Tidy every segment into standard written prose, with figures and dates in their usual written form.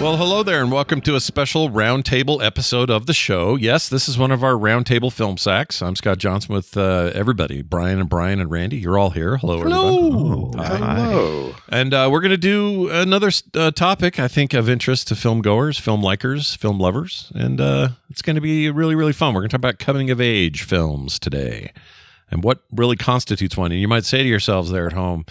Well, hello there, and welcome to a special roundtable episode of the show. Yes, this is one of our roundtable film sacks. I'm Scott Johnson with everybody, Brian and Randy. You're all here. Hello, Hello. everybody. Hello. And we're going to do another topic, I think, of interest to film goers, film likers, film lovers, and it's going to be really, really fun. We're going to talk about coming-of-age films today and what really constitutes one. And you might say to yourselves there at home,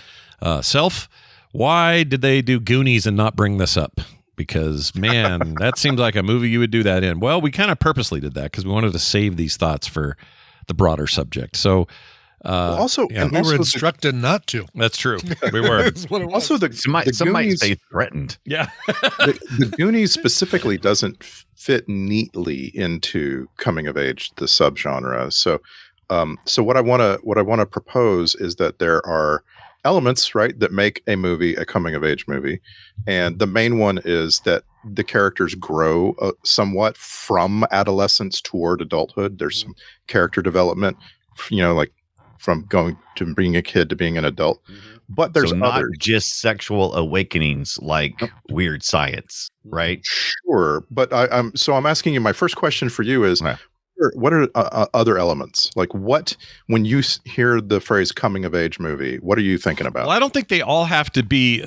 self, why did they do Goonies and not bring this up? Because, man, that seems like a movie you would do that in. Well, we kind of purposely did that because we wanted to save these thoughts for the broader subject. So, we were instructed not to. That's true. We were. Also, some might say threatened. Yeah. the Goonies specifically doesn't fit neatly into coming of age, the subgenre. So what I want to propose is that there are elements, right, that make a movie a coming of age movie, and the main one is that the characters grow somewhat from adolescence toward adulthood. There's some character development, like from going to being a kid to being an adult. But there's not just sexual awakenings like Weird Science, right? Sure, but I'm asking you. My first question for you is. Okay. What are other elements? Like when you hear the phrase coming of age movie, what are you thinking about? Well, I don't think they all have to be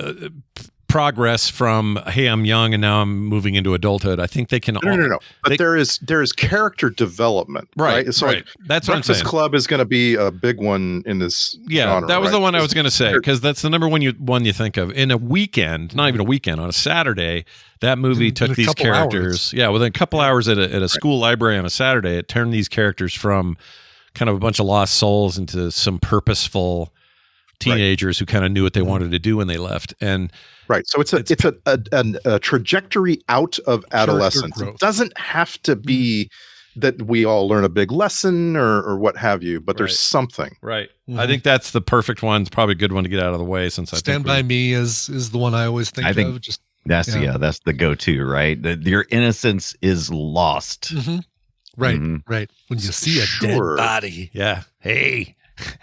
progress from, hey, I'm young and now I'm moving into adulthood. I think they can No. But there is character development, right? So right. That's what I'm saying. Breakfast Club is going to be a big one in this genre, that was right? the one I was going to say, because that's the number one you think of. In a weekend, not even a weekend, on a Saturday, that movie took these characters. Yeah, within a couple hours at a school library on a Saturday, it turned these characters from kind of a bunch of lost souls into some purposeful teenagers who kind of knew what they wanted to do when they left. And right, so it's a trajectory out of adolescence. It doesn't have to be that we all learn a big lesson or what have you, but there's something. Right. Mm-hmm. I think that's the perfect one. It's probably a good one to get out of the way, since Stand By Me is the one I always think of. That's the go-to, right? Your innocence is lost. Mm-hmm. Right. When you see a dead body. Yeah. Hey.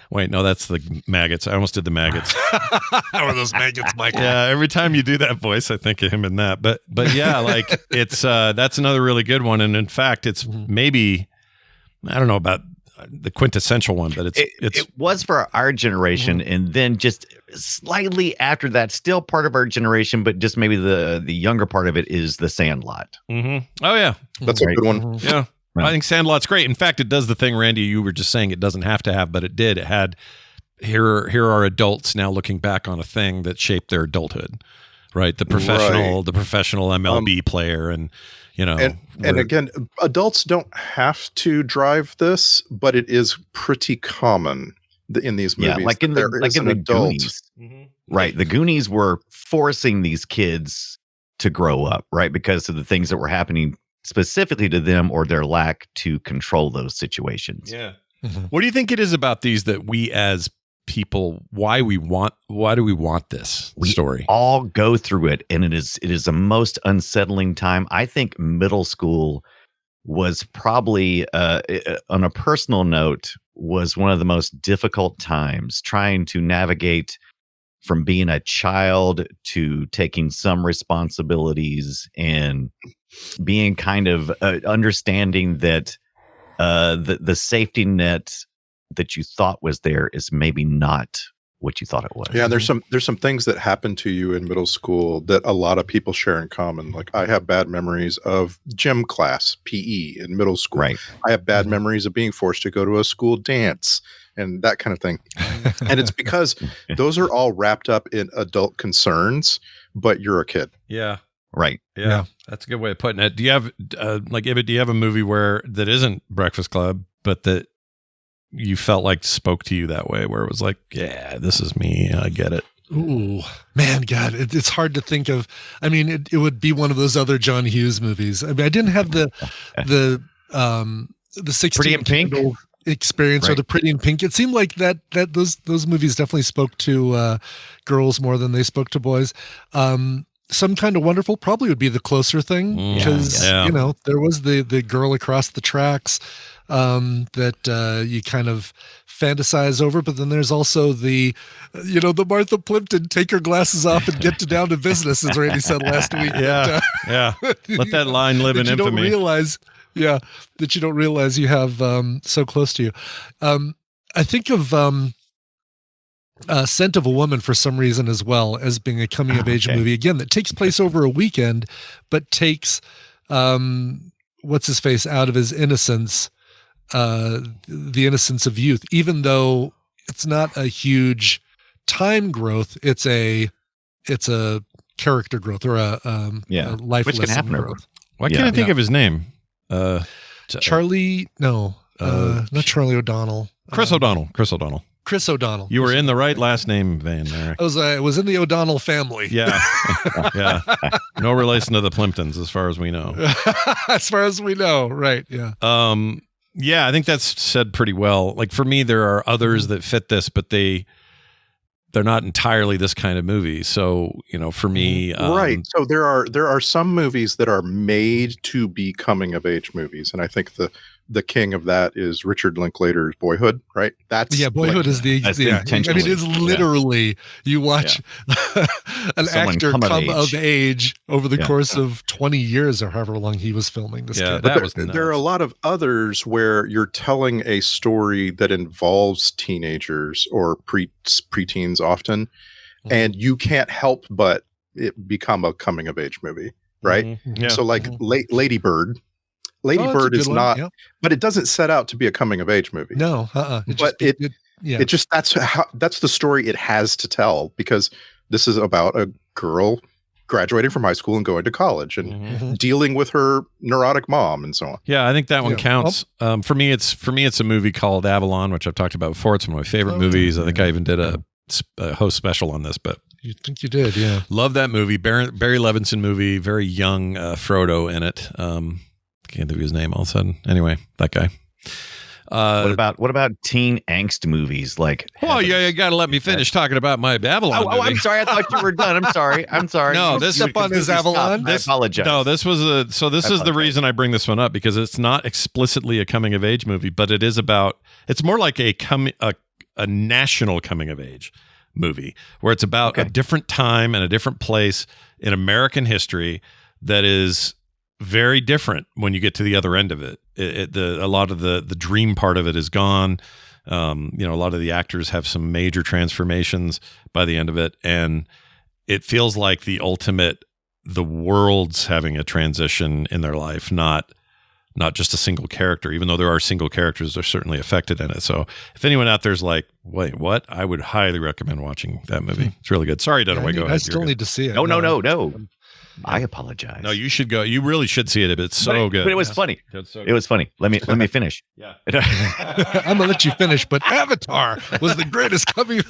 Wait, no, that's the maggots. I almost did the maggots. How are those maggots, Michael? Yeah, every time you do that voice, I think of him in that. But yeah, like it's that's another really good one. And in fact, it's maybe, I don't know about the quintessential one, but it was for our generation, and then just slightly after that, still part of our generation, but just maybe the younger part of it is The Sandlot. Mm-hmm. Oh yeah, that's a good one. Yeah. I think Sandlot's great. In fact, it does the thing, Randy, you were just saying it doesn't have to have, but it did. It had, here are adults now looking back on a thing that shaped their adulthood, right? The professional MLB player, and and again, adults don't have to drive this, but it is pretty common in these movies. Yeah, like in the Goonies, right? The Goonies were forcing these kids to grow up, right, because of the things that were happening specifically to them or their lack to control those situations. Yeah. Mm-hmm. What do you think it is about these that we as people, why do we want this story? We all go through it, and it is the most unsettling time. I think middle school was probably, on a personal note, was one of the most difficult times, trying to navigate from being a child to taking some responsibilities and being kind of understanding that the safety net that you thought was there is maybe not what you thought it was. Yeah, there's some things that happen to you in middle school that a lot of people share in common. Like, I have bad memories of gym class, PE, in middle school. Right. I have bad memories of being forced to go to a school dance and that kind of thing. And it's because those are all wrapped up in adult concerns, but you're a kid. Yeah. Right. Yeah. That's a good way of putting it. Do you have Ibit, do you have a movie that isn't Breakfast Club, but that you felt like spoke to you that way, where it was like, yeah, this is me, I get it? Ooh, man, God, it's hard to think of. I mean, it would be one of those other John Hughes movies. I mean, I didn't have the 16 Pretty in Pink experience, right, or the Pretty in Pink. It seemed like that those movies definitely spoke to girls more than they spoke to boys. Some Kind of Wonderful probably would be the closer thing because there was the girl across the tracks that you kind of fantasize over, but then there's also the Martha Plimpton take her glasses off and get down to business, as Randy said last week. Let that line live in infamy. That you don't realize you have so close to you. I think of Scent of a Woman for some reason as well as being a coming of age movie again that takes place over a weekend, but takes what's his face out of his innocence, the innocence of youth, even though it's not a huge time growth. It's a character growth or a life which can lesson happen growth. Why can't I think of his name? Charlie, no, not Charlie O'Donnell. Chris O'Donnell. Chris O'Donnell. Chris O'Donnell. You were in the right last name vein there. I was in the O'Donnell family. Yeah. Yeah. No relation to the Plimptons as far as we know. As far as we know, right. Yeah. Yeah, I think that's said pretty well. Like for me, there are others that fit this, but they're not entirely this kind of movie. So, for me, right. So there are some movies that are made to be coming of age movies, and I think the king of that is Richard Linklater's Boyhood. Right. Boyhood is the intentionally. I mean, it's literally you watch an actor come of age over the course of 20 years or however long he was filming this. Yeah, there are a lot of others where you're telling a story that involves teenagers or preteens often, and you can't help but it become a coming of age movie, right? Mm-hmm. Yeah. So like Lady Bird. Lady Bird is not, but it doesn't set out to be a coming of age movie. No, that's the story it has to tell, because this is about a girl graduating from high school and going to college and dealing with her neurotic mom and so on. Yeah, I think that one counts. For me, it's a movie called Avalon, which I've talked about before. It's one of my favorite movies. I think I even did a host special on this, but you think you did, yeah. Love that movie. Barry Levinson movie, very young Frodo in it. Can't think of his name all of a sudden. Anyway, that guy. What about teen angst movies like? Oh yeah, you got to let me finish talking about my Avalon. Oh, I'm sorry. I thought you were done. I'm sorry. No, this step on his Avalon. I apologize. No, this is the reason I bring this one up, because it's not explicitly a coming of age movie, but it is about. It's more like a national coming of age movie where it's about a different time and a different place in American history that is very different when you get to the other end of it. A lot of the dream part of it is gone. A lot of the actors have some major transformations by the end of it, and it feels like the world's having a transition in their life, not just a single character. Even though there are single characters, they're certainly affected in it. So if anyone out there's like, wait, what? I would highly recommend watching that movie. It's really good. Sorry, Dunaway, go ahead. I still need to see it. No. I apologize. No, you should go. You really should see it. It's so good. But it was funny. It was funny. Let me finish. Yeah. I'm gonna let you finish. But Avatar was the greatest coming.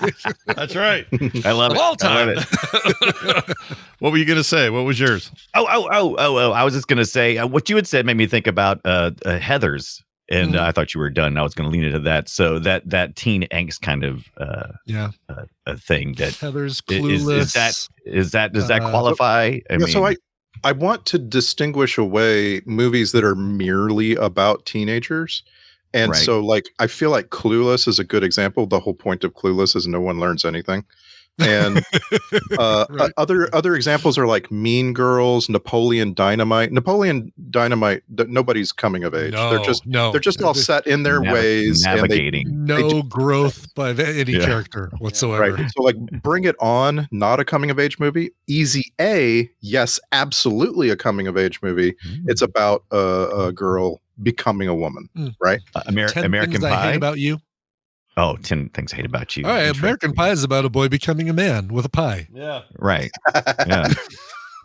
That's right. I love it. All time. I love it. What were you gonna say? What was yours? Oh! I was just gonna say what you had said made me think about Heathers, and I thought you were done. I was going to lean into that. So that teen angst kind of a thing that Heathers, Clueless. Does that qualify? So I want to distinguish away movies that are merely about teenagers. And so like I feel like Clueless is a good example. The whole point of Clueless is no one learns anything. And other examples are like Mean Girls, Napoleon Dynamite. Nobody's coming of age. They're just all set in their ways, navigating. And growth by any character whatsoever. Right. So like Bring It On, not a coming of age movie. Easy A, yes, absolutely a coming of age movie. It's about a girl becoming a woman, right? American Things Pie. I Hate About You. Oh, 10 Things I Hate About You. All right, American Pie is about a boy becoming a man with a pie. Yeah. Right. Yeah.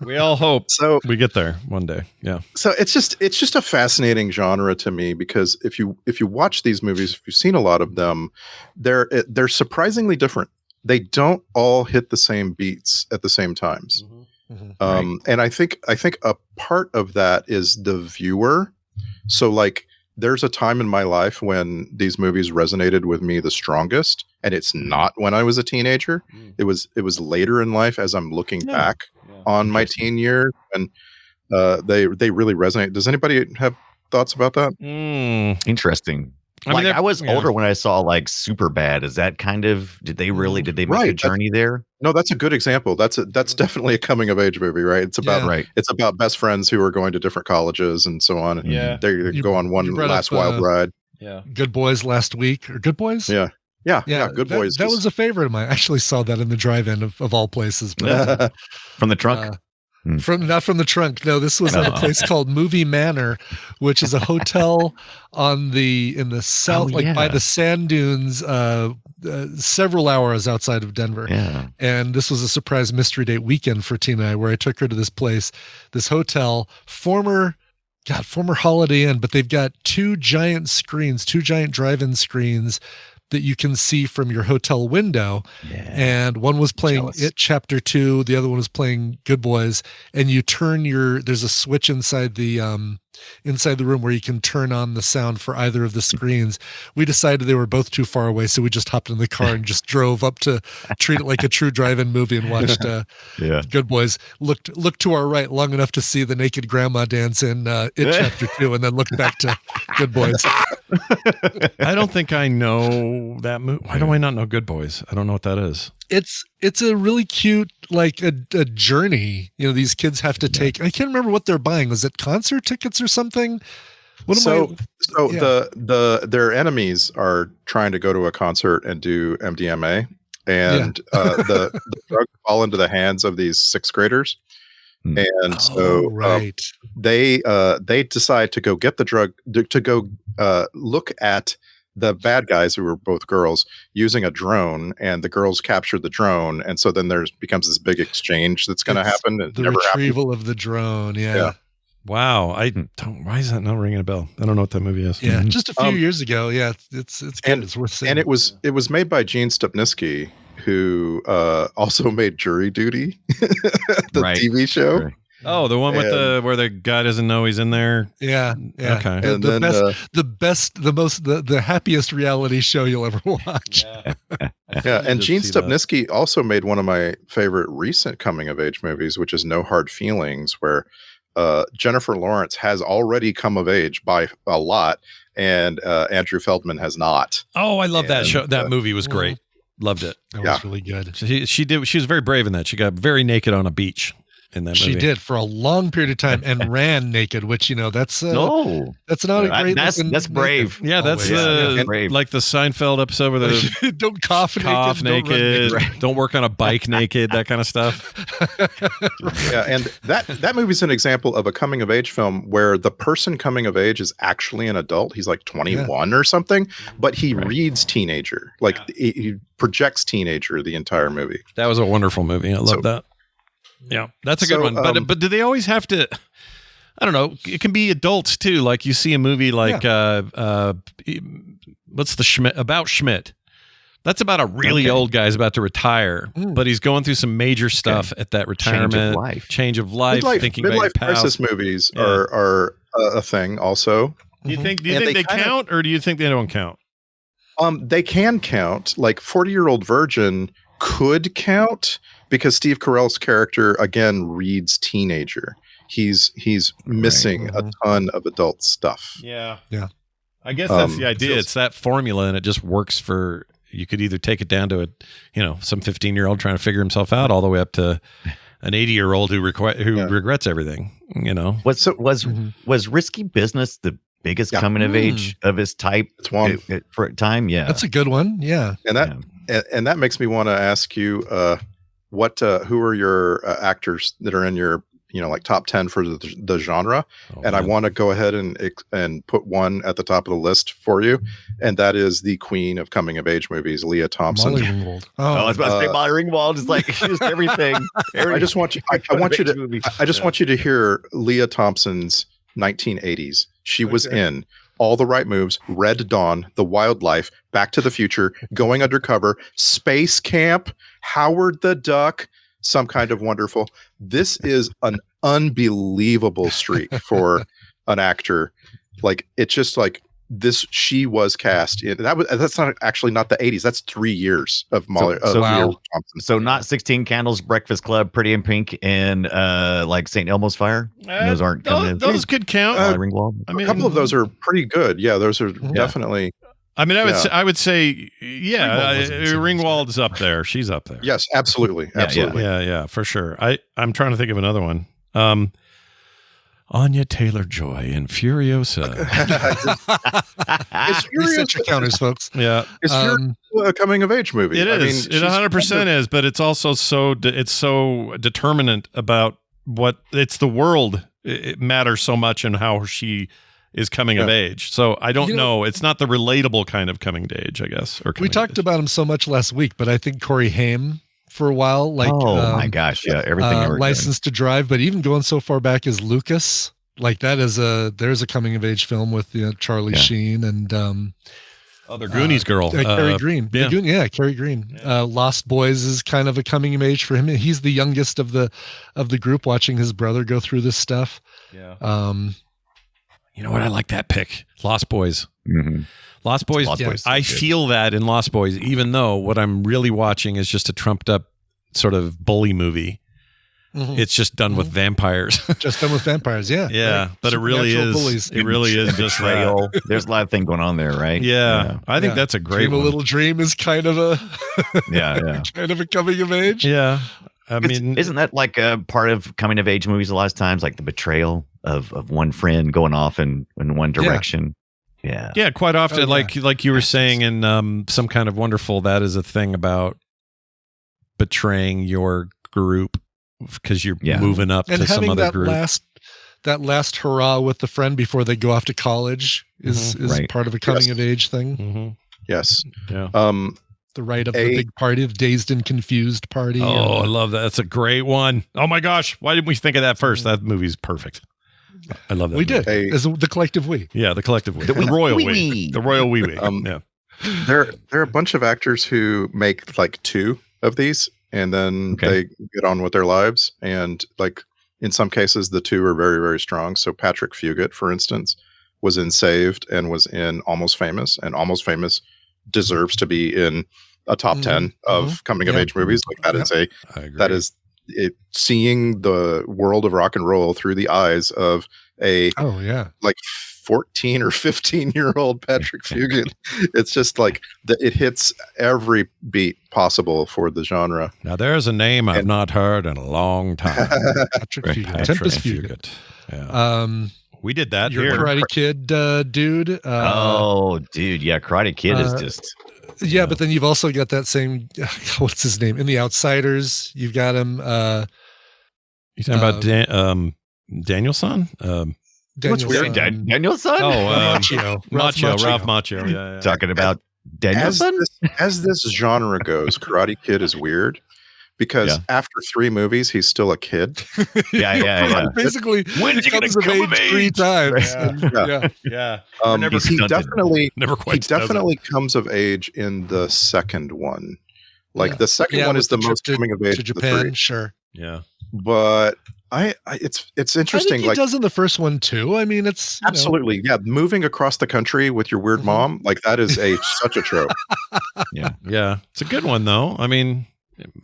We all hope we get there one day. Yeah. So it's just a fascinating genre to me, because if you watch these movies, if you've seen a lot of them, they're surprisingly different. They don't all hit the same beats at the same times. And I think a part of that is the viewer. So like there's a time in my life when these movies resonated with me the strongest, and it's not when I was a teenager. It was later in life as I'm looking back. on my teen years, and they really resonate. Does anybody have thoughts about that? Interesting. I was older when I saw like Superbad. Is that kind of did they make a journey there? No, that's a good example. That's definitely a coming of age movie, right? It's about best friends who are going to different colleges and so on. And they go on one last wild ride. Yeah, Good Boys last week, or Good Boys? Yeah. Good Boys. That was a favorite of mine. I actually saw that in the drive-in of all places. But, from the trunk. Not from the trunk. No, this was at a place called Movie Manor, which is a hotel in the south, by the sand dunes, several hours outside of Denver. Yeah. And this was a surprise mystery date weekend for Tina and I, where I took her to this place, this hotel, former Holiday Inn, but they've got two giant drive-in screens that you can see from your hotel window. Yeah. And one was playing It Chapter 2, the other one was playing Good Boys, and you turn there's a switch inside the room where you can turn on the sound for either of the screens. We decided they were both too far away, so we just hopped in the car and just drove up to treat it like a true drive-in movie and watched Good Boys. Looked to our right long enough to see the naked grandma dance in It Chapter 2, and then looked back to Good Boys. I don't think I know that movie. Why do I not know Good Boys? I don't know what that is. It's a really cute, like a journey. These kids have to take. I can't remember what they're buying. Was it concert tickets or something? Their enemies are trying to go to a concert and do MDMA, and the drugs fall into the hands of these sixth graders. And they decide to go get the drug to go look at the bad guys, who were both girls, using a drone, and the girls capture the drone, and so then becomes this big exchange that's going to happen. The retrieval of the drone. Yeah. Wow. Why is that not ringing a bell? I don't know what that movie is. Yeah. Just a few years ago. Yeah. It's good. It's worth seeing. And it was made by Gene Stupnitsky, who also made Jury Duty, the TV show. Right. Oh, the one with where the guy doesn't know he's in there. Yeah. Okay. And the happiest reality show you'll ever watch. Yeah. And Gene Stupnitsky also made one of my favorite recent coming of age movies, which is No Hard Feelings, where Jennifer Lawrence has already come of age by a lot, and Andrew Feldman has not. Oh, I love that show. That movie was great. Loved it. That was really good. She was very brave in that. She got very naked on a beach in that movie. She did for a long period of time and ran naked, which that's not a great. That's brave. Yeah, that's like the Seinfeld episode where the don't cough naked, don't work on a bike naked, that kind of stuff. Yeah, and that movie's an example of a coming of age film where the person coming of age is actually an adult. He's like 21 or something, but he reads teenager. Like he projects teenager the entire movie. That was a wonderful movie. I love that. Yeah, that's a good one. But do they always have to? I don't know. It can be adults too. Like you see a movie like what's the Schmidt? That's about a really old guy who's about to retire, but he's going through some major stuff at that retirement, change of life, thinking about midlife crisis movies are a thing also. Do you think they count, or do you think they don't count? They can count. Like 40-Year-Old Virgin could count, because Steve Carell's character again reads teenager. He's missing a ton of adult stuff. Yeah. I guess that's the idea. It's that formula, and it just works for. You could either take it down to some 15-year-old trying to figure himself out, all the way up to an 80-year-old who regrets everything. Was Risky Business the biggest coming of age of his type? It's one for a time. Yeah, that's a good one. Yeah, and that makes me want to ask you, who are your actors that are in your like top 10 for the genre? I want to go ahead and put one at the top of the list for you, and that is the queen of coming of age movies, Leah Thompson. Molly Ringwald. I was about to say Molly Ringwald is like just everything. I just want you. I want you to hear Leah Thompson's 1980s. She was in All the Right Moves, Red Dawn, The Wildlife, Back to the Future, Going Undercover, Space Camp, Howard the Duck, Some Kind of Wonderful. This is an unbelievable streak for an actor. Like, it's just like she was cast in that's not the 80s. That's 3 years of Molly. wow. Thompson. So not 16 Candles, Breakfast Club, Pretty in Pink, and like St. Elmo's Fire. Those aren't coming in. Those could count. Molly Ringwald. I mean, a couple of those are pretty good. Yeah, those are definitely. I mean, Yeah. I would say, Ringwald's up there. She's up there. Yes, absolutely, absolutely. Yeah, for sure. I'm trying to think of another one. Anya Taylor-Joy in Furiosa. Reset your counters, folks. Yeah, It's a coming of age movie. it is. It 100% is, but it's also so determinant about what it's the world. It matters so much in how she is coming of age. So I don't know. It's not the relatable kind of coming to age, I guess. Or We talked about him so much last week, but I think Corey Haim for a while, like my gosh, yeah, everything ever License to Drive, but even going so far back as Lucas, like there's a coming of age film with Charlie Sheen and the Goonies girl, Cary Green. Yeah. Cary Green. Lost Boys is kind of a coming of age for him. He's the youngest of the group, watching his brother go through this stuff. Yeah. You know what? I like that pick. Lost Boys. Mm-hmm. Lost Boys. I feel that in Lost Boys, even though what I'm really watching is just a trumped up sort of bully movie. Mm-hmm. It's just done with vampires. Just done with vampires, yeah. Yeah, but it really is. Bullies. It really is just that. There's a lot of things going on there, right? Yeah, I think that's a great Dream one. a Little Dream is kind of a kind of a coming of age. Yeah. I mean, isn't that like a part of coming of age movies a lot of times, like the betrayal of one friend going off in one direction? Yeah, quite often, like you were saying in some kind of wonderful, that is a thing about betraying your group because you're moving up and to some other that group. That last hurrah with the friend before they go off to college is part of a coming of age thing. Mm-hmm. Yes. Yeah. The rite of the big party, of Dazed and Confused party. Oh, I love that. That's a great one. Oh my gosh, why didn't we think of that first? That movie's perfect. I love that. We did. As the collective we. Yeah, the collective we. The royal we. The royal we. Yeah. There are a bunch of actors who make like 2 of these, and then they get on with their lives. And like in some cases, the 2 are very, very strong. So Patrick Fugit, for instance, was in Saved and was in Almost Famous, and Almost Famous deserves to be in a top 10 of coming of age movies. Like that is it, seeing the world of rock and roll through the eyes of a like 14 or 15-year-old Patrick Fugit. It's just like it hits every beat possible for the genre. Now there's a name I've not heard in a long time. Patrick Fugit. Tempest Fugit. Yeah. We did that. Your Karate Kid dude. Dude. Yeah. Karate Kid is just. Yeah, but then you've also got that same, what's his name? In The Outsiders, you've got him. You talking about Danielson? Danielson. Danielson? Oh, Ralph Macchio. Yeah. Talking about Danielson? As this genre goes, Karate Kid is weird. Because after 3 movies, he's still a kid. Yeah. Basically, when did you comes of age 3 times. Yeah. He definitely comes of age in the second one. Like the second one is the most coming of age to Japan. Of the 3. Sure. Yeah. But it's interesting. I think he does in the first one too. I mean, it's absolutely moving across the country with your weird mom, like that is such a trope. Yeah. It's a good one though. I mean,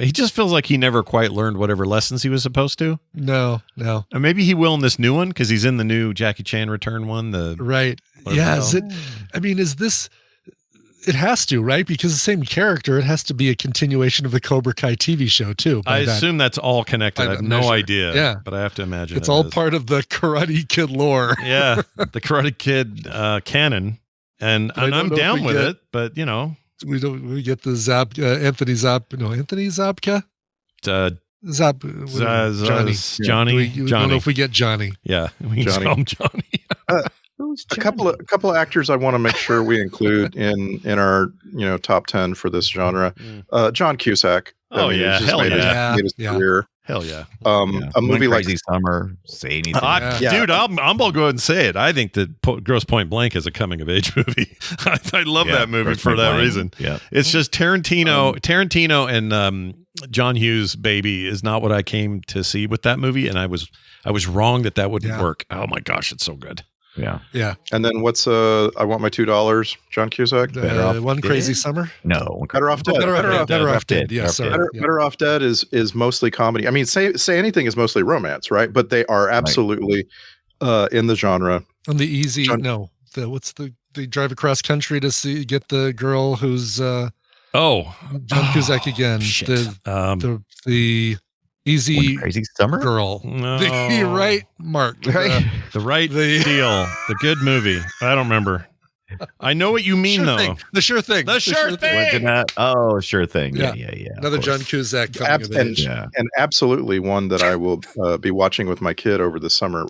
he just feels like he never quite learned whatever lessons he was supposed to. No. And maybe he will in this new one because he's in the new Jackie Chan Return one. Right. Yeah. Is this? It has to, right? Because the same character, it has to be a continuation of the Cobra Kai TV show too. I assume that's all connected. I have no idea. Yeah. But I have to imagine it's all part of the Karate Kid lore. Yeah. The Karate Kid canon. And I'm down with it, but we get the Anthony Zabka? Johnny. We don't know if we get Johnny. Yeah. We can call him Johnny. A couple of actors I want to make sure we include in our top 10 for this genre. John Cusack. Oh yeah, hell yeah, made his career. Hell yeah. A movie like Crazy Summer. Say anything, dude. I'll go ahead and say it. I think that Grosse Point Blank is a coming of age movie. I love that movie for that reason. Yeah, it's just Tarantino and John Hughes' baby is not what I came to see with that movie, and I was wrong that wouldn't work. Oh my gosh, it's so good. Yeah. Yeah. And then what's I Want My $2, John Cusack? Better Off One Crazy Dead? Summer. No. Better Off Dead. Better Off Dead. Yeah, Better Off sorry. Dead. Yeah. Better, Better Off Dead is mostly comedy. I mean, Say Anything is mostly romance, right? But they are absolutely in the genre. On the easy, John- they drive across country to get the girl who's Oh, John Cusack again. shit. The easy One Crazy Summer. girl. No. The right mark. Right. The Right The- Deal, the good movie. I don't remember. I know what you mean, Sure though. thing. The sure thing. The sure thing. Wasn't that? Oh, sure thing. Yeah. Another of John course. Cusack coming of age. Yeah. And absolutely one that I will be watching with my kid over the summer.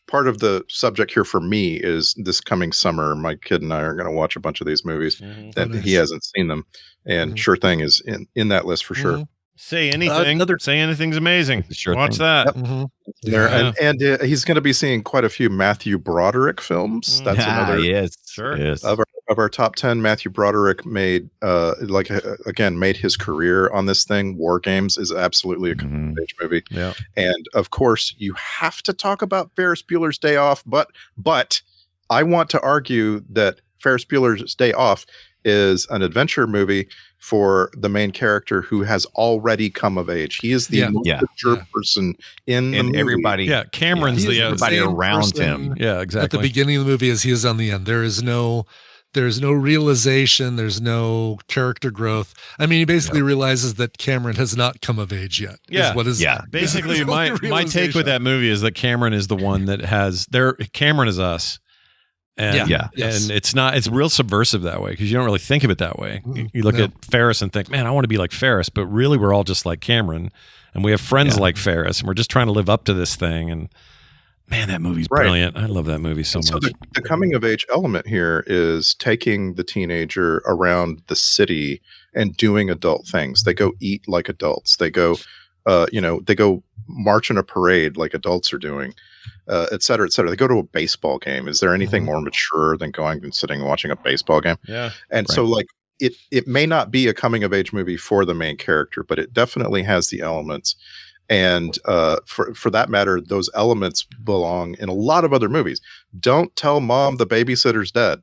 Part of the subject here for me is this coming summer, my kid and I are going to watch a bunch of these movies Mhm. that nice. he hasn't seen them. And Mhm. Sure Thing is in that list for sure. Mhm. Say anything. Say anything's amazing. Sure Watch thing. that. Mhm. There Yeah. and he's going to be seeing quite a few Matthew Broderick films. That's another Yes. Sure. Yes. of our top 10. Matthew Broderick made made his career on this thing. War Games is absolutely a Mhm. page movie. Yeah. And of course, you have to talk about Ferris Bueller's Day Off, but I want to argue that Ferris Bueller's Day Off is an adventure movie for the main character who has already come of age. He is the Yeah. most Yeah. mature Yeah. person in the And movie. everybody. Yeah. Cameron's He is the. everybody same around person him. Yeah, At the exactly. beginning of the movie as he is on the end. There's no realization. There's no character growth. I mean, he basically realizes that Cameron has not come of age yet. Yeah. Is what is Yeah. Basically, his my only my take with realization. that movie is that Cameron is the one that has Cameron is us. And, Yeah. Yes. and it's real subversive that way because you don't really think of it that way. Mm, You look no. at Ferris and think, man, I want to be like Ferris, but really we're all just like Cameron, and we have friends Yeah. like Ferris, and we're just trying to live up to this thing. And man, that movie's Right. brilliant. I love that movie so So much. the coming of age element here is taking the teenager around the city and doing adult things. They go eat like adults. They go, they go march in a parade like adults are doing, et cetera, et cetera. They go to a baseball game. Is there anything more mature than going and sitting and watching a baseball game? Yeah. And so like it may not be a coming of age movie for the main character, but it definitely has the elements. And for that matter, those elements belong in a lot of other movies. Don't Tell Mom the Babysitter's Dead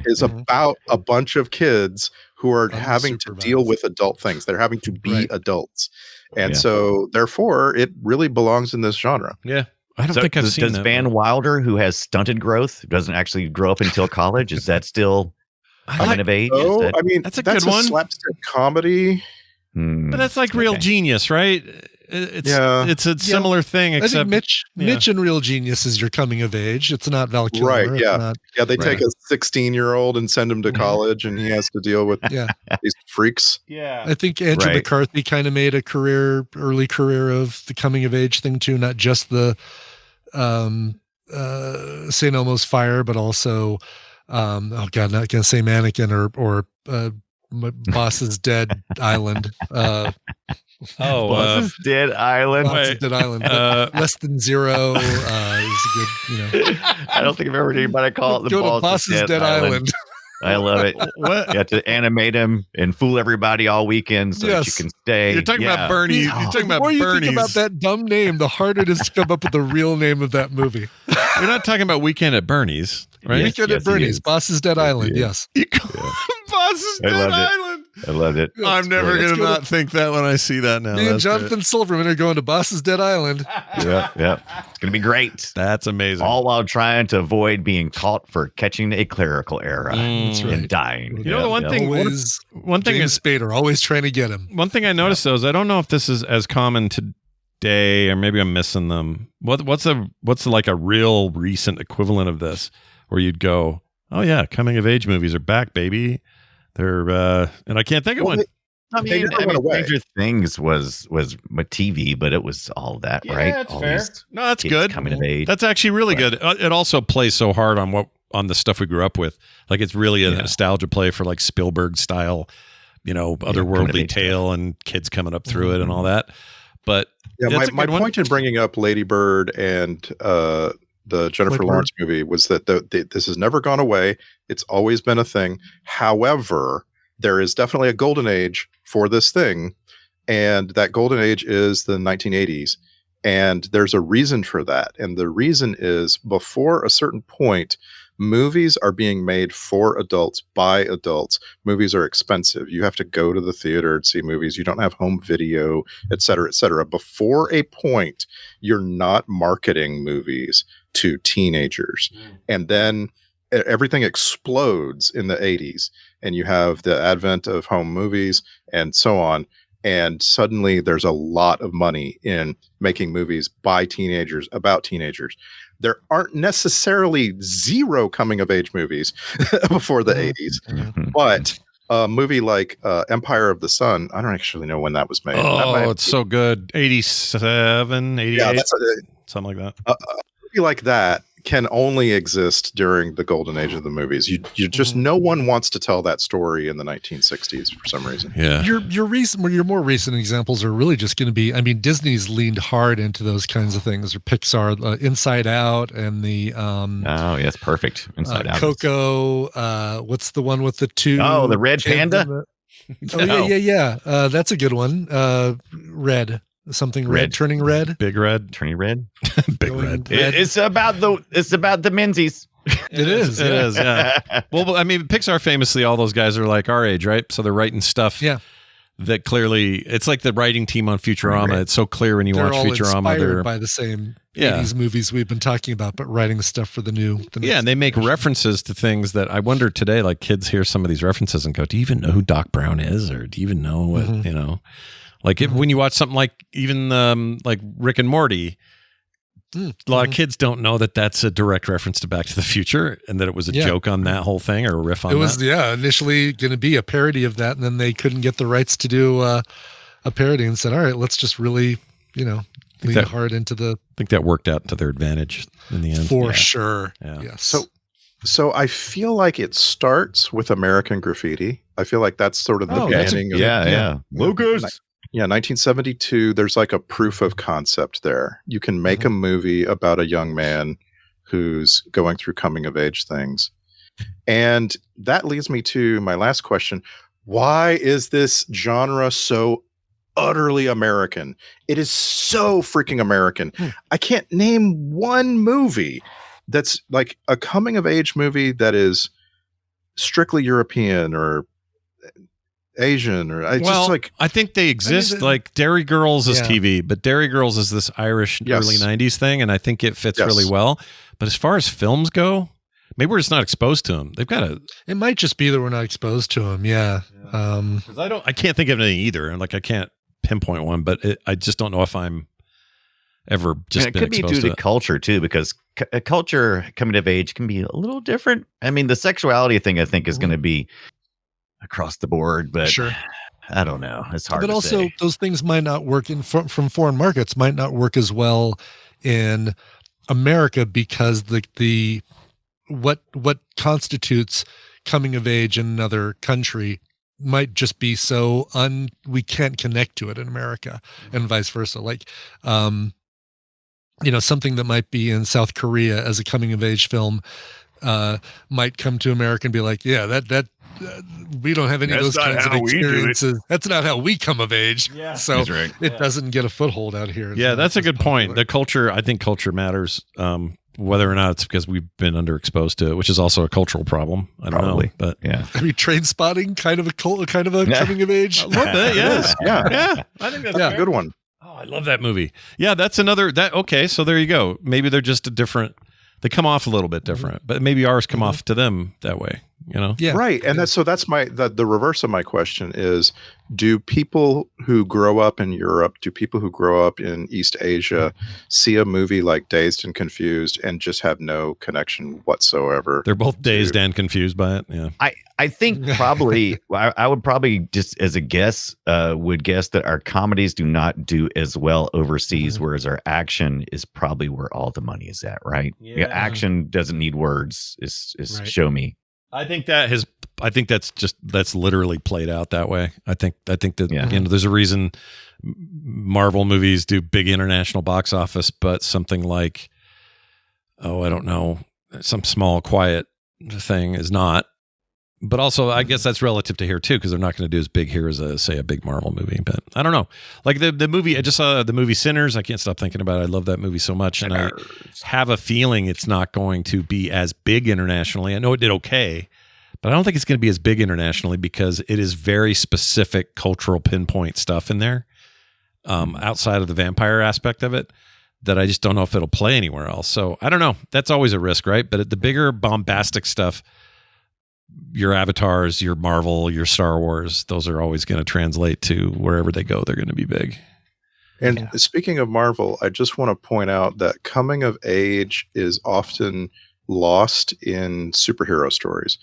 is Mhm. about a bunch of kids who are having to Unsupervised. deal with adult things. They're having to be Right. adults. And Yeah. so therefore it really belongs in this genre. Yeah. I don't So think I've does, seen does that. Van Wilder, who has stunted growth, doesn't actually grow up until college, is that still coming of age? Is Oh, that- I mean, That's a good a one. slapstick comedy. But that's like Real Okay. Genius, right? It's Yeah. it's a similar thing, I except think yeah. Mitch in Real Genius is your coming of age. It's not Val Kilmer. Right, It's yeah. not- Yeah, they take Right. a 16-year-old and send him to Mhm. college, and he has to deal with yeah. these freaks. yeah. I think Andrew Right. McCarthy kind of made a early career of the coming of age thing too, not just the St. Elmo's Fire, but also not gonna say Mannequin or my Boss's Dead Island. Boss's Dead Island. Boss's Dead Island. But Less Than Zero is a good, I don't think I've ever heard anybody call it the go to Boss's Boss's Dead Island. I love it. What? You have to animate him and fool everybody all weekend so that you Yes. can stay. You're talking about Bernie. You're Oh. talking The about more you Bernie's. think about that dumb name, the harder it is to come up with the real name of that movie. You're not talking about Weekend at Bernie's, right? Yes, Weekend yes, at it Bernie's, is. Boss's Dead Yes, Island. it is. Yes. You call him Boss's I Dead loved it. Island. I loved it. I'm never Let's going to go to- not think that when I see that now. Me and That's great. Jonathan Silverman are going to Boss's Dead Island. Yeah. It's going to be great. That's amazing. All while trying to avoid being caught for catching a clerical error That's and right. dying. You know, the one thing- Always one thing James is Spader, always trying to get him. one thing I noticed though is I don't know if this is as common today, or maybe I'm missing them. What's like a real recent equivalent of this, where you'd go, oh yeah, coming of age movies are back, baby. They're and I can't think of Well, one. I They mean, never went away. Stranger Things was my TV, but it was all that, right? All these No, that's kids good. coming of age. That's actually really Right. good. It also plays so hard on the stuff we grew up with. Like it's really a Yeah. nostalgia play for like Spielberg style, coming of otherworldly age tale and kids coming up through it and all that. But Yeah, That's a my good one. point in bringing up Lady Bird and the Jennifer Lady Lawrence movie was that this has never gone away. It's always been a thing. However, there is definitely a golden age for this thing, and that golden age is the 1980s. And there's a reason for that. And the reason is, before a certain point, movies are being made for adults by adults. Movies are expensive. You have to go to the theater and see movies. You don't have home video, et cetera, et cetera. Before a point, you're not marketing movies to teenagers. And then everything explodes in the 80s, and you have the advent of home movies and so on. And suddenly there's a lot of money in making movies by teenagers, about teenagers. There aren't necessarily zero coming of age movies before the 80s, but a movie like Empire of the Sun, I don't actually know when that was made. Oh, it's so good. 87, 88, yeah, something like that. A movie like that can only exist during the golden age of the movies. You just, no one wants to tell that story in the 1960s for some reason. Yeah. Your more recent examples are really just going to be, I mean, Disney's leaned hard into those kinds of things, or Pixar, Inside Out, and the oh yes, perfect. Inside Out. Coco. What's the one with the two? Oh, the Red Panda. Oh yeah. That's a good one. Red. Something red, turning red. Big red. Turning red. Big red. It's about the Menzies. It is. It is, yeah. Well, I mean, Pixar famously, all those guys are like our age, right? So they're writing stuff that clearly, it's like the writing team on Futurama. Right. It's so clear when you watch Futurama. They're inspired by the same 80s movies we've been talking about, but writing stuff for the new. And they make references to things that I wonder today, like kids hear some of these references and go, do you even know who Doc Brown is? Or do you even know what, you know? Like when you watch something like even like Rick and Morty, a lot of kids don't know that that's a direct reference to Back to the Future, and that it was a joke on that whole thing, or a riff on that. It was initially going to be a parody of that, and then they couldn't get the rights to do a parody, and said, all right, let's just really lean hard into the. I think that worked out to their advantage in the end. For sure. Yeah. Yes. So I feel like it starts with American Graffiti. I feel like that's sort of the beginning of it. Lucas. Yeah, 1972, there's like a proof of concept there. You can make a movie about a young man who's going through coming of age things. And that leads me to my last question. Why is this genre so utterly American? It is so freaking American. I can't name one movie that's like a coming of age movie that is strictly European or Asian, or I think they exist. Like Derry Girls is TV, but Derry Girls is this Irish early 90s thing, and I think it fits really well. But as far as films go, maybe we're just not exposed to them. They've got to. It might just be that we're not exposed to them. Yeah. Because I can't think of anything either, and like I can't pinpoint one, but I just don't know if I'm ever just. And it could be due to culture too, because culture coming of age can be a little different. I mean, the sexuality thing I think is going to be across the board, but I don't know. It's hard. But also, say. Those things might not work from foreign markets. Might not work as well in America because the what constitutes coming of age in another country might just be so we can't connect to it in America, and vice versa. Like, something that might be in South Korea as a coming of age film might come to America and be like, that. We don't have any of those kinds of experiences. That's not how we come of age. Yeah. So it doesn't get a foothold out here. Yeah, that's a good point. The culture, I think culture matters, whether or not it's because we've been underexposed to it, which is also a cultural problem. I don't know, but I mean, Trainspotting, kind of a coming of age. A little bit, yes. yeah. I think that's a good one. Oh, I love that movie. Yeah, that's another okay, so there you go. Maybe they're just they come off a little bit different, but maybe ours come off to them that way. Yeah, right. And that's the reverse of my question is, do people who grow up in Europe, do people who grow up in East Asia see a movie like Dazed and Confused and just have no connection whatsoever? They're both dazed and confused by it. Yeah. I think probably I would probably just as a guess would guess that our comedies do not do as well overseas, whereas our action is probably where all the money is at, right? Yeah, action doesn't need words. Is show me. I think that's literally played out that way. I think that there's a reason Marvel movies do big international box office, but something like I don't know, some small quiet thing is not. But also, I guess that's relative to here too, because they're not going to do as big here as say a big Marvel movie. But I don't know. Like the movie, I just saw the movie Sinners. I can't stop thinking about it. I love that movie so much, and I have a feeling it's not going to be as big internationally. I know it did okay, but I don't think it's going to be as big internationally because it is very specific cultural pinpoint stuff in there, outside of the vampire aspect of it, that I just don't know if it'll play anywhere else. So I don't know. That's always a risk, right? But the bigger bombastic stuff, your Avatars, your Marvel, your Star Wars, those are always going to translate to wherever they go. They're going to be big. And speaking of Marvel, I just want to point out that coming of age is often lost in superhero stories.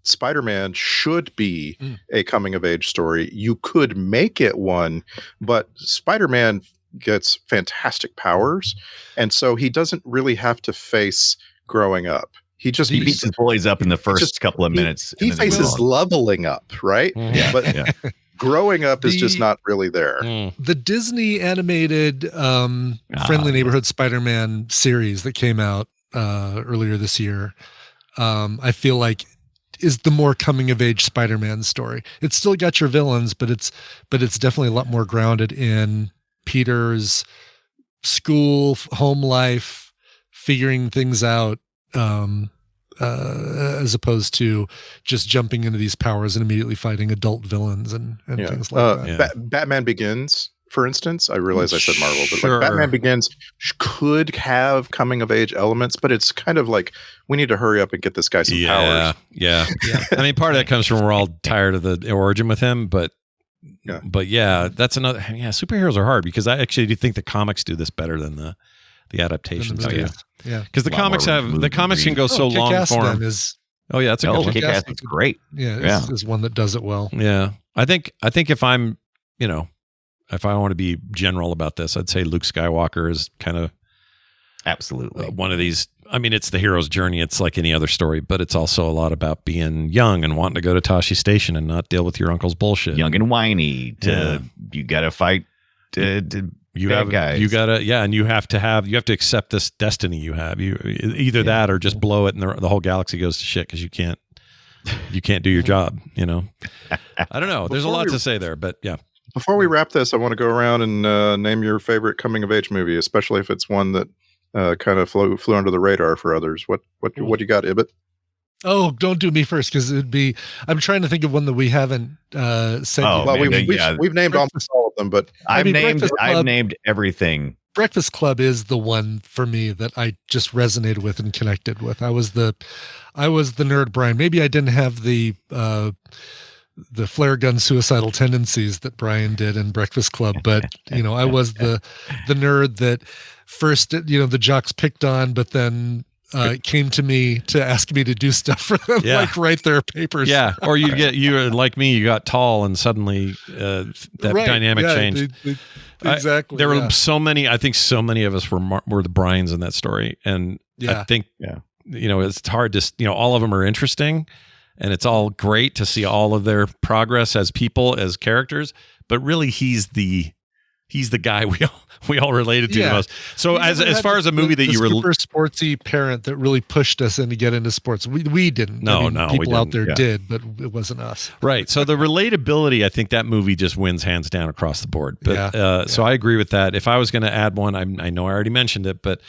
Spider-Man should be a coming of age story. You could make it one, but Spider-Man gets fantastic powers, and so he doesn't really have to face growing up. He beats his boys up in the first couple of minutes. He faces leveling up, right? Yeah. But growing up is just not really there. The Disney animated Friendly Neighborhood Spider-Man series that came out earlier this year, I feel like is the more coming of age Spider-Man story. It's still got your villains, but it's definitely a lot more grounded in Peter's school, home life, figuring things out, as opposed to just jumping into these powers and immediately fighting adult villains and things like that. Batman Begins, for instance, I realize I said Marvel, but like Batman Begins could have coming of age elements, but it's kind of like we need to hurry up and get this guy some powers. Yeah. I mean, part of that comes from we're all tired of the origin with him, but that's another. Yeah, superheroes are hard because I actually do think the comics do this better than the adaptations do. Yeah, because the comics can go so long form. That's a good one. Kick-Ass is great. Is one that does it well. Yeah, I think if I'm, if I want to be general about this, I'd say Luke Skywalker is kind of absolutely one of these. I mean, it's the hero's journey. It's like any other story, but it's also a lot about being young and wanting to go to Tashi Station and not deal with your uncle's bullshit. Young and whiny. You got to fight. Guys. You gotta, and you have to accept this destiny you have. You either that or just blow it, and the whole galaxy goes to shit because you can't do your job. I don't know. There's a lot to say there, but yeah. Before we wrap this, I want to go around and name your favorite coming of age movie, especially if it's one that kind of flew under the radar for others. What you got, Ibbott? Oh, don't do me first because it'd be. I'm trying to think of one that we haven't said. We've named almost all of them, but I've named everything. Breakfast Club is the one for me that I just resonated with and connected with. I was the nerd Brian. Maybe I didn't have the flare gun suicidal tendencies that Brian did in Breakfast Club, but I was the nerd that first the jocks picked on, but then came to me to ask me to do stuff for them, like write their papers. Yeah, or you like me, you got tall, and suddenly that dynamic changed. Exactly. There were so many. I think so many of us were the Bryans in that story, and I think it's hard to all of them are interesting, and it's all great to see all of their progress as people, as characters. But really, he's the guy we all related to the most. So as far as a movie that you were super sportsy parent that really pushed us to get into sports, we didn't. No, people out there did, but it wasn't us. Right. So the relatability, I think that movie just wins hands down across the board. But so I agree with that. If I was going to add one, I know I already mentioned it, but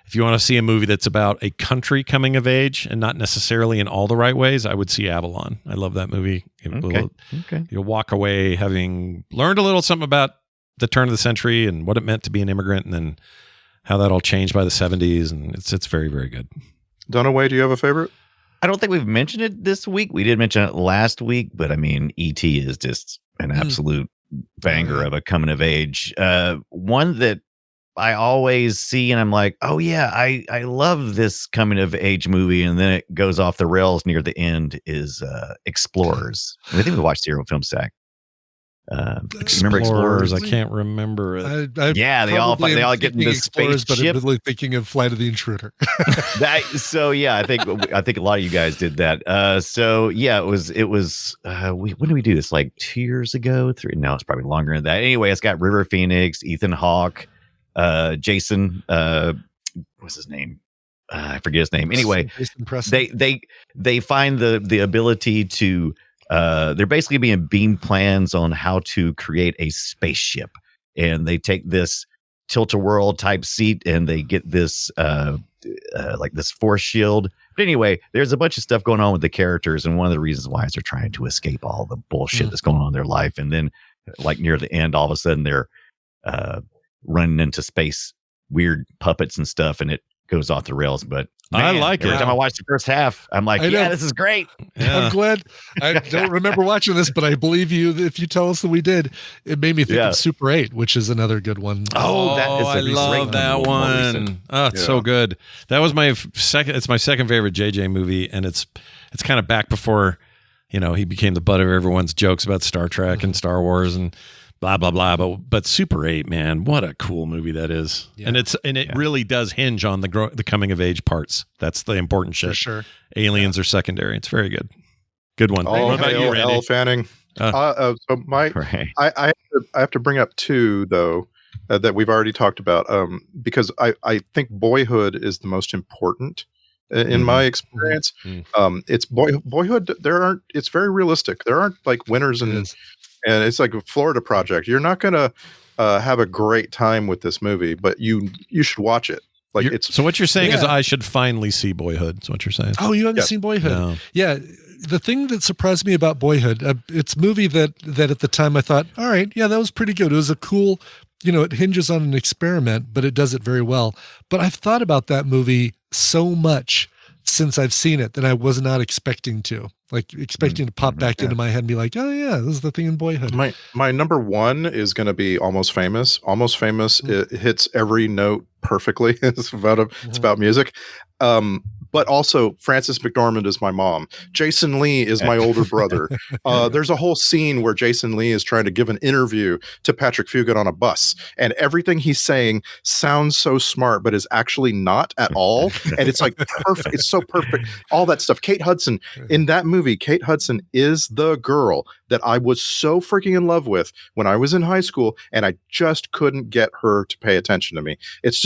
if you want to see a movie that's about a country coming of age and not necessarily in all the right ways, I would see Avalon. I love that movie. Okay. You'll walk away having learned a little something about the turn of the century and what it meant to be an immigrant, and then how that all changed by the 70s. And it's very, very good. Dunaway, do you have a favorite? I don't think we've mentioned it this week. We did mention it last week, but I mean, E.T. is just an absolute banger of a coming of age. One that I always see and I'm like, oh yeah, I love this coming of age movie. And then it goes off the rails near the end is Explorers. I think we watched Serial Film Stack. Remember Explorers? I can't remember it. They all get in this spaceship. But I'm really thinking of Flight of the Intruder. I think a lot of you guys did that. It was. When did we do this? Like 2 years ago? No, it's probably longer than that. Anyway, it's got River Phoenix, Ethan Hawke, Jason. What's his name? I forget his name. Anyway, Jason Preston. they find the ability to they're basically being beamed plans on how to create a spaceship, and they take this tilt-a-whirl type seat and they get this like this force shield. But anyway, there's a bunch of stuff going on with the characters, and one of the reasons why is they're trying to escape all the bullshit that's going on in their life. And then like near the end, all of a sudden they're running into space weird puppets and stuff, and it goes off the rails. But I like every it. time I watch the first half, I'm like, yeah, this is great. Yeah. I'm glad. I don't remember watching this, but I believe you if you tell us that we did. It made me think of Super 8, which is another good one. Oh, that is I love that one. Oh, it's so good. That was my second. It's my second favorite JJ movie, and it's kind of back before, he became the butt of everyone's jokes about Star Trek and Star Wars and blah blah blah. But Super 8, man, what a cool movie that is. Yeah. And it really does hinge on the coming of age parts. That's the important shit. For sure. Aliens are secondary. It's very good. Good one. All What about you, hail Randy? Elle Fanning. So Right. I have to bring up two though that we've already talked about because I think Boyhood is the most important in my experience. It's Boyhood. It's very realistic. There aren't like winners and it's like a Florida Project. You're not gonna have a great time with this movie, but you should watch it. So what you're saying is I should finally see Boyhood. Is what you're saying? Oh, you haven't seen Boyhood? No. Yeah. The thing that surprised me about Boyhood, it's a movie that at the time I thought, all right, yeah, that was pretty good. It was a cool, it hinges on an experiment, but it does it very well. But I've thought about that movie so much since I've seen it that I was not expecting to. Expecting to pop back into my head and be like, oh yeah, this is the thing in Boyhood. My number one is going to be Almost Famous. Almost Famous, it hits every note perfectly. It's about music. But also Frances McDormand is my mom. Jason Lee is my older brother. There's a whole scene where Jason Lee is trying to give an interview to Patrick Fugit on a bus, and everything he's saying sounds so smart, but is actually not at all. And it's like perfect. It's so perfect. All that stuff. Kate Hudson in that movie. Kate Hudson is the girl that I was so freaking in love with when I was in high school, and I just couldn't get her to pay attention to me. It's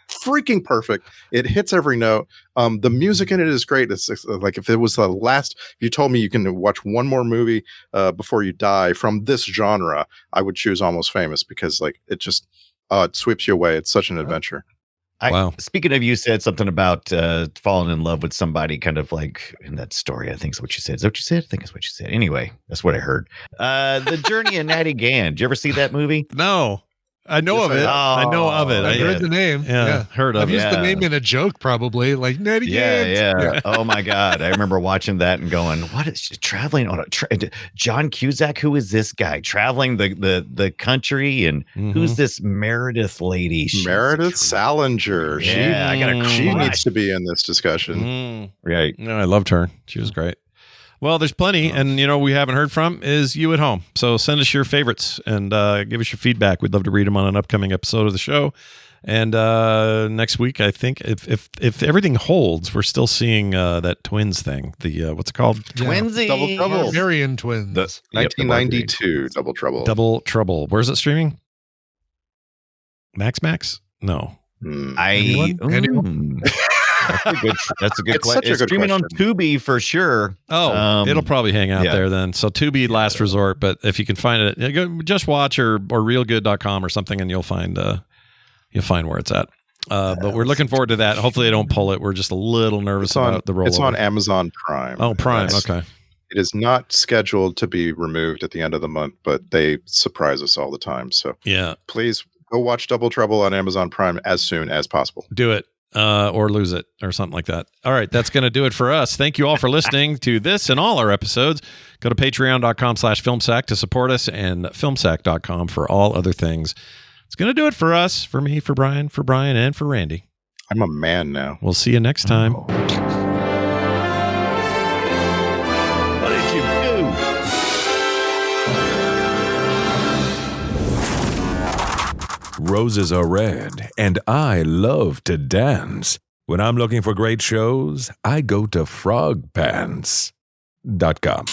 freaking perfect. It hits every note. The music in it is great. It's like if it was if you told me you can watch one more movie before you die from this genre, I would choose Almost Famous because it sweeps you away. It's such an adventure. Wow. Speaking of, you said something about falling in love with somebody kind of like in that story, I think is what you said. Is that what you said? I think it's what you said. Anyway, that's what I heard. The Journey of Natty Gann. Did you ever see that movie? No. I know of it. I know of it. I heard the name. Yeah, heard of I've it. used the name in a joke, probably like Natty Gann. Yeah. Oh my God, I remember watching that and going, "What is she traveling on John Cusack? Who is this guy traveling the country? And who's this Meredith lady? Meredith Salinger. Yeah, she needs to be in this discussion. Right. No, I loved her. She was great. Well, there's plenty, and we haven't heard from is you at home. So send us your favorites and give us your feedback. We'd love to read them on an upcoming episode of the show. And next week, I think if everything holds, we're still seeing that twins thing. The what's it called? Twinsy. Double Trouble. Marion Twins. 1992 Double Trouble. Double Trouble. Where's it streaming? Max? No. Anyone? That's a good It's question. such a It's good streaming on question. Tubi for sure. Oh, it'll probably hang out there then. So Tubi last resort, but if you can find it, go Just Watch or realgood.com or something, and you'll find where it's at. But we're looking forward to that. Hopefully they don't pull it. We're just a little nervous about the rollover. It's on Amazon Prime. Oh, Prime. Okay. It is not scheduled to be removed at the end of the month, but they surprise us all the time. So Yeah. please go watch Double Trouble on Amazon Prime as soon as possible. Do it. Or lose it or something like that. All right. That's going to do it for us. Thank you all for listening to this and all our episodes. Go to patreon.com/filmsack to support us and filmsack.com for all other things. It's going to do it for us, for me, for Brian, and for Randy. I'm a man now. We'll see you next time. What did you do? Roses are red, and I love to dance. When I'm looking for great shows, I go to frogpants.com.